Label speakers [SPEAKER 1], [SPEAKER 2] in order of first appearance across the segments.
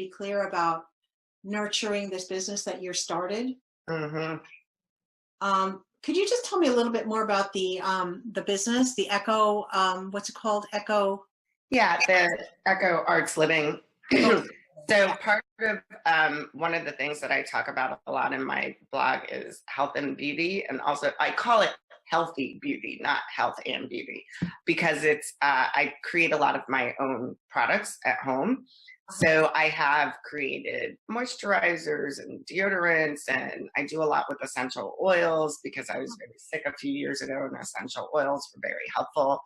[SPEAKER 1] be clear about nurturing this business that you're started.
[SPEAKER 2] Mm-hmm.
[SPEAKER 1] Could you just tell me a little bit more about the business, the Echo, what's it called? Echo?
[SPEAKER 2] Yeah, the Echo Arts Living. So part of one of the things that I talk about a lot in my blog is health and beauty, and also I call it healthy beauty, not health and beauty, because it's I create a lot of my own products at home. So I have created moisturizers and deodorants, and I do a lot with essential oils because I was very sick a few years ago, and essential oils were very helpful.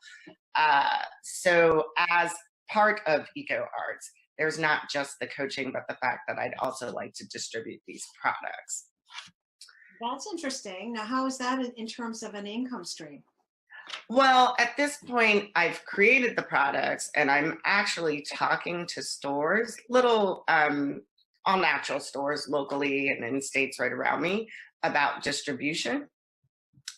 [SPEAKER 2] So as part of Eco Arts, there's not just the coaching, but the fact that I'd also like to distribute these products.
[SPEAKER 1] That's interesting. Now, how is that in terms of an income stream?
[SPEAKER 2] Well, at this point, I've created the products and I'm actually talking to stores, little all natural stores locally and in states right around me about distribution.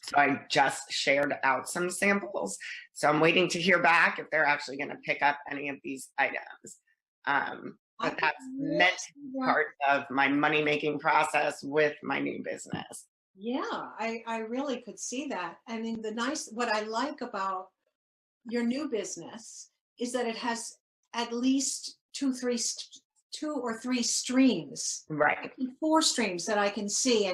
[SPEAKER 2] So I just shared out some samples. So I'm waiting to hear back if they're actually going to pick up any of these items. But that's meant to be part of my money-making process with my new business.
[SPEAKER 1] Yeah, I really could see that. I mean, what I like about your new business is that it has at least two or three streams,
[SPEAKER 2] right?
[SPEAKER 1] 4 streams that I can see.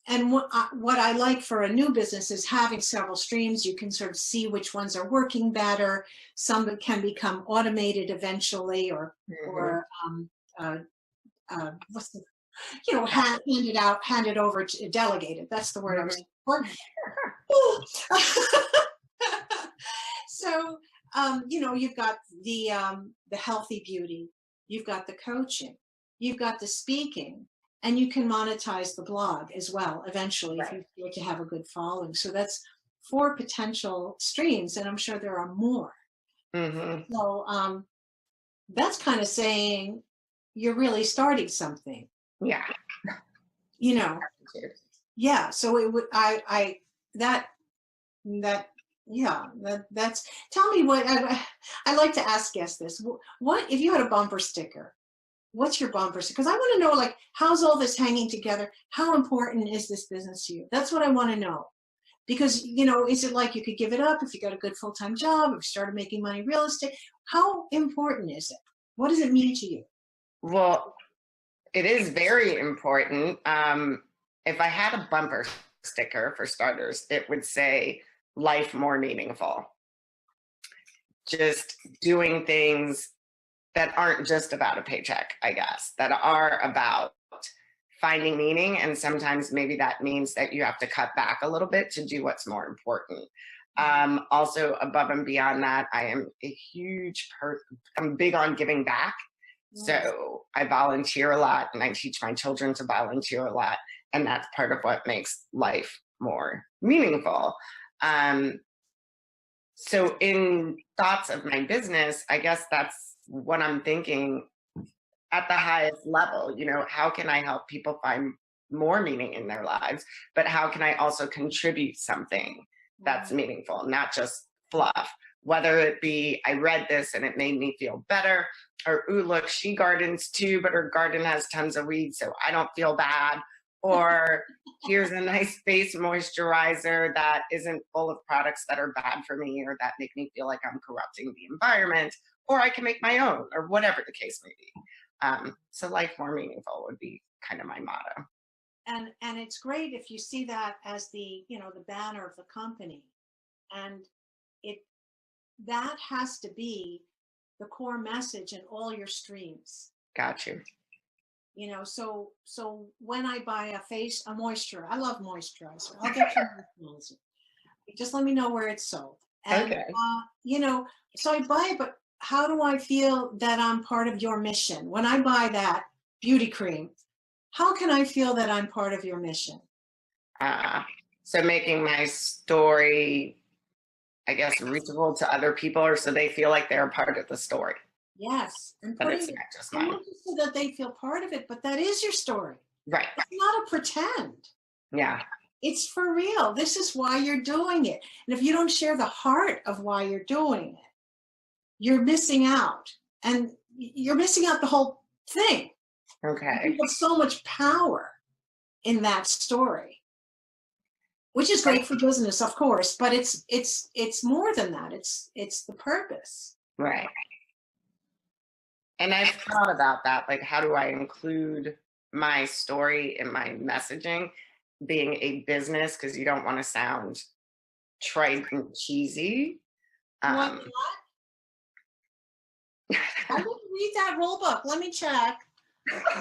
[SPEAKER 1] And what I like for a new business is having several streams. You can sort of see which ones are working better. Some can become automated eventually, or what's the, handed over to delegated. That's the word I was looking for. So, you've got the healthy beauty, you've got the coaching, you've got the speaking, and you can monetize the blog as well eventually if you feel to have a good following. So that's 4 potential streams, and I'm sure there are more. So that's kind of saying you're really starting something.
[SPEAKER 2] Yeah.
[SPEAKER 1] Yeah. So it would, that's, tell me what, I like to ask guests this. What, if you had a bumper sticker, what's your bumper sticker? Because I want to know, like, how's all this hanging together? How important is this business to you? That's what I want to know. Because, is it like you could give it up if you got a good full-time job, if you started making money real estate? How important is it? What does it mean to you?
[SPEAKER 2] Well, it is very important. If I had a bumper sticker, for starters, it would say life more meaningful. Just doing things that aren't just about a paycheck, I guess, that are about finding meaning. And sometimes maybe that means that you have to cut back a little bit to do what's more important. Also, above and beyond that, I am a huge I'm big on giving back. So I volunteer a lot, and I teach my children to volunteer a lot. And that's part of what makes life more meaningful. So in thoughts of my business, I guess that's what I'm thinking at the highest level. How can I help people find more meaning in their lives? But how can I also contribute something that's meaningful, not just fluff? Whether it be, I read this and it made me feel better, or, ooh, look, she gardens too, but her garden has tons of weeds, so I don't feel bad. Or here's a nice face moisturizer that isn't full of products that are bad for me or that make me feel like I'm corrupting the environment, or I can make my own, or whatever the case may be. So life more meaningful would be kind of my motto.
[SPEAKER 1] And it's great if you see that as the banner of the company, and that has to be the core message in all your streams.
[SPEAKER 2] Got you.
[SPEAKER 1] So when I buy a moisturizer, I love moisturizer. I'll get you. Just let me know where it's sold. And,
[SPEAKER 2] okay.
[SPEAKER 1] So I buy it, but how do I feel that I'm part of your mission? When I buy that beauty cream, how can I feel that I'm part of your mission?
[SPEAKER 2] So making my story, I guess, reachable to other people, or so they feel like they're a part of the story.
[SPEAKER 1] Yes. And
[SPEAKER 2] but it's not just mine.
[SPEAKER 1] Not just so that they feel part of it, but that is your story.
[SPEAKER 2] Right.
[SPEAKER 1] It's not a pretend.
[SPEAKER 2] Yeah.
[SPEAKER 1] It's for real. This is why you're doing it. And if you don't share the heart of why you're doing it, you're missing out. And you're missing out the whole thing.
[SPEAKER 2] Okay.
[SPEAKER 1] There's so much power in that story, which is great for business, of course, but it's more than that. It's the purpose.
[SPEAKER 2] Right. And I've thought about that. Like, how do I include my story in my messaging, being a business, because you don't want to sound trite and cheesy.
[SPEAKER 1] Why not? I didn't read that rule book. Let me check. Let me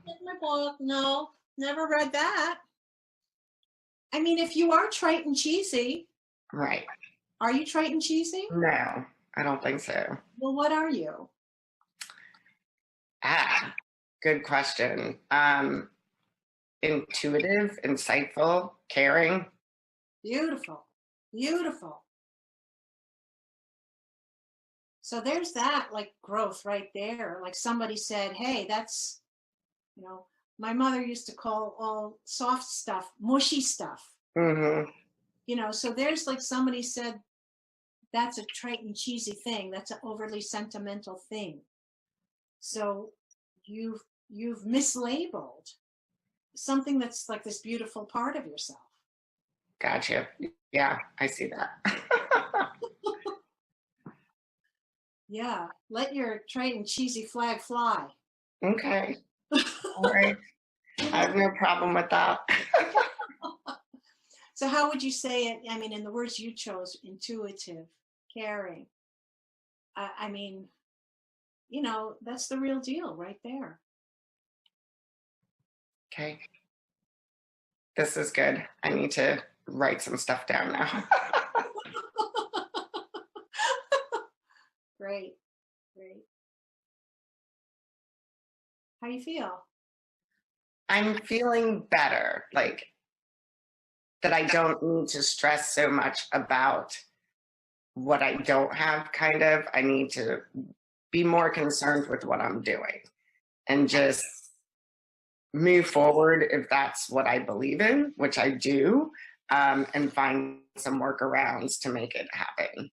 [SPEAKER 1] check my book. No, never read that. I mean, if you are trite and cheesy,
[SPEAKER 2] Right.
[SPEAKER 1] Are you trite and cheesy?
[SPEAKER 2] No, I don't think so.
[SPEAKER 1] Well, what are you?
[SPEAKER 2] Good question. Intuitive, insightful, caring.
[SPEAKER 1] Beautiful. Beautiful. So there's that like growth right there. Like somebody said, hey, that's, my mother used to call all soft stuff, mushy stuff.
[SPEAKER 2] Mm-hmm.
[SPEAKER 1] So there's like somebody said, that's a trite and cheesy thing. That's an overly sentimental thing. So you've mislabeled something that's like this beautiful part of yourself.
[SPEAKER 2] Gotcha. Yeah, I see that.
[SPEAKER 1] Yeah, let your trite and cheesy flag fly.
[SPEAKER 2] Okay. All right. I have no problem with that.
[SPEAKER 1] So how would you say it? I mean, in the words you chose, intuitive, caring. I mean, that's the real deal right there.
[SPEAKER 2] Okay. This is good. I need to write some stuff down now.
[SPEAKER 1] Great. Great. How you feel?
[SPEAKER 2] I'm feeling better, like that I don't need to stress so much about what I don't have, kind of. I need to be more concerned with what I'm doing and just move forward if that's what I believe in, which I do, and find some workarounds to make it happen.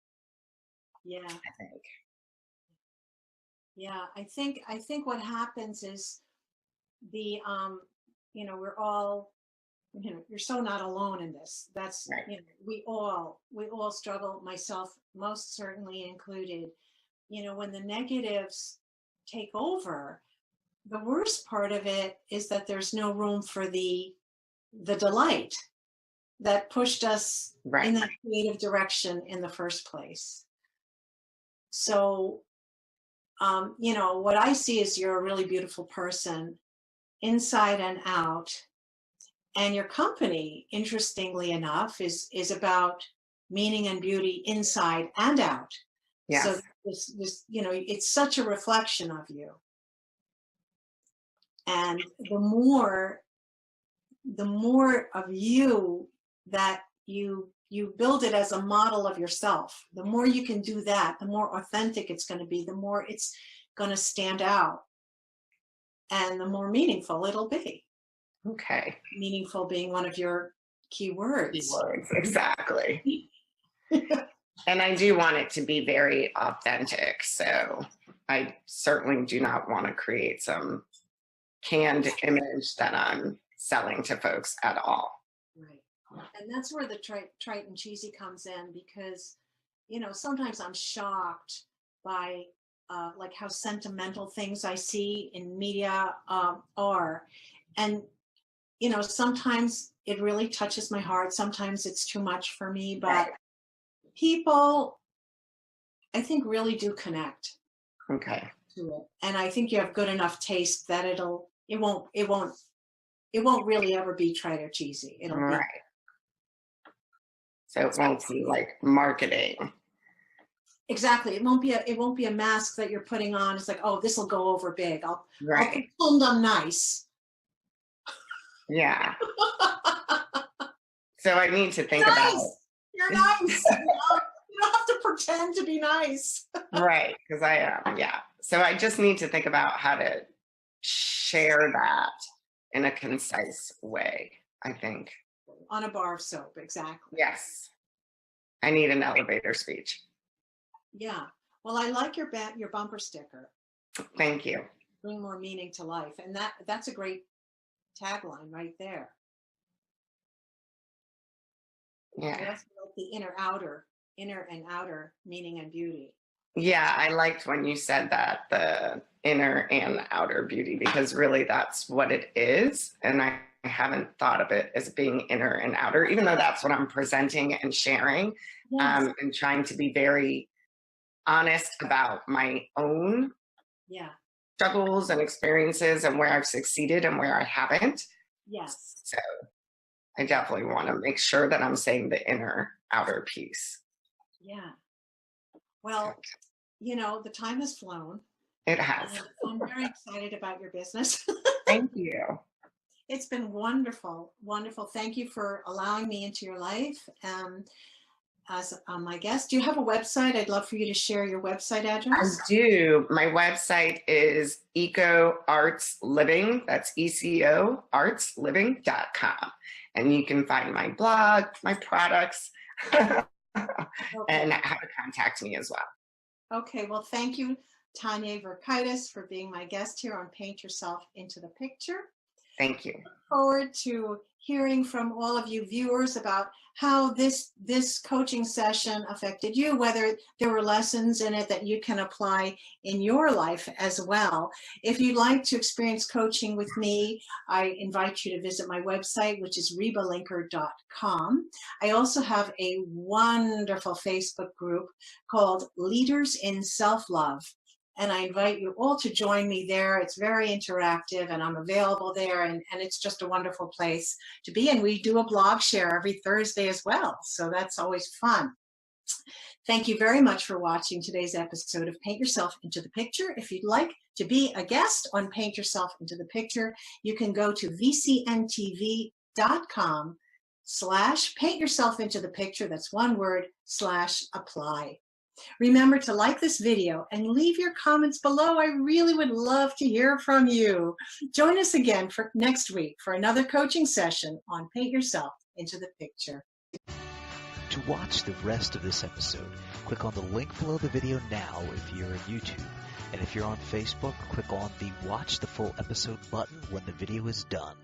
[SPEAKER 1] Yeah.
[SPEAKER 2] I think.
[SPEAKER 1] Yeah, I think what happens is the we're all you're so not alone in this. That's
[SPEAKER 2] Right.
[SPEAKER 1] We all struggle, myself most certainly included. When the negatives take over, the worst part of it is that there's no room for the delight that pushed us
[SPEAKER 2] Right.
[SPEAKER 1] in that creative direction in the first place. So what I see is you're a really beautiful person inside and out. And your company, interestingly enough, is about meaning and beauty inside and out.
[SPEAKER 2] Yes.
[SPEAKER 1] So this it's such a reflection of you. And the more of you that you build it as a model of yourself, the more you can do that, the more authentic it's going to be, the more it's going to stand out, and the more meaningful it'll be.
[SPEAKER 2] Okay.
[SPEAKER 1] Meaningful being one of your key words.
[SPEAKER 2] Keywords, exactly. And I do want it to be very authentic. So I certainly do not want to create some canned image that I'm selling to folks at all.
[SPEAKER 1] Right. And that's where the trite and cheesy comes in, because, sometimes I'm shocked by like how sentimental things I see in media are. And, sometimes it really touches my heart. Sometimes it's too much for me, but
[SPEAKER 2] Right.
[SPEAKER 1] People, I think, really do connect.
[SPEAKER 2] Okay.
[SPEAKER 1] To it. And I think you have good enough taste that it won't really ever be trite or cheesy. It'll
[SPEAKER 2] Right.
[SPEAKER 1] be.
[SPEAKER 2] So it won't be like marketing.
[SPEAKER 1] Exactly. It won't be a mask that you're putting on. It's like, oh, this will go over big. I'll
[SPEAKER 2] Right.
[SPEAKER 1] pretend I'm nice.
[SPEAKER 2] Yeah. So I need to think
[SPEAKER 1] You're
[SPEAKER 2] about.
[SPEAKER 1] nice. You're nice. You don't have to pretend to be nice.
[SPEAKER 2] Right, because I am. Yeah. So I just need to think about how to share that in a concise way, I think.
[SPEAKER 1] On a bar of soap, exactly.
[SPEAKER 2] Yes. I need an elevator speech.
[SPEAKER 1] Yeah. Well, I like your bumper sticker.
[SPEAKER 2] Thank you.
[SPEAKER 1] Bring more meaning to life. And that's a great tagline right there.
[SPEAKER 2] Yeah.
[SPEAKER 1] I also like the inner and outer meaning and beauty.
[SPEAKER 2] Yeah, I liked when you said that, the inner and outer beauty, because really that's what it is. And I haven't thought of it as being inner and outer, even though that's what I'm presenting and sharing,
[SPEAKER 1] Yes.
[SPEAKER 2] and trying to be very honest about my own struggles and experiences and where I've succeeded and where I haven't.
[SPEAKER 1] Yes.
[SPEAKER 2] So I definitely want to make sure that I'm saying the inner outer piece.
[SPEAKER 1] Yeah. Well, you know, the time has flown.
[SPEAKER 2] It has.
[SPEAKER 1] I'm very excited about your business.
[SPEAKER 2] Thank you.
[SPEAKER 1] It's been wonderful. Wonderful. Thank you for allowing me into your life as my guest. Do you have a website? I'd love for you to share your website address.
[SPEAKER 2] I do. My website is Eco Arts Living. That's ECO artsliving.com. And you can find my blog, my products, and how to contact me as well.
[SPEAKER 1] Okay. Well, thank you, Tanya Verkaitis, for being my guest here on Paint Yourself into the Picture.
[SPEAKER 2] Thank you.
[SPEAKER 1] Look forward to hearing from all of you viewers about how this coaching session affected you, whether there were lessons in it that you can apply in your life as well. If you'd like to experience coaching with me, I invite you to visit my website, which is rebalinker.com. I also have a wonderful Facebook group called Leaders in Self-Love. And I invite you all to join me there. It's very interactive and I'm available there, and it's just a wonderful place to be. And we do a blog share every Thursday as well. So that's always fun. Thank you very much for watching today's episode of Paint Yourself into the Picture. If you'd like to be a guest on Paint Yourself into the Picture, you can go to vcntv.com/paint yourself into the picture. That's one word, /apply. Remember to like this video and leave your comments below. I really would love to hear from you. Join us again for next week for another coaching session on Paint Yourself into the Picture.
[SPEAKER 3] To watch the rest of this episode, click on the link below the video now if you're on YouTube. And if you're on Facebook, click on the Watch the Full Episode button when the video is done.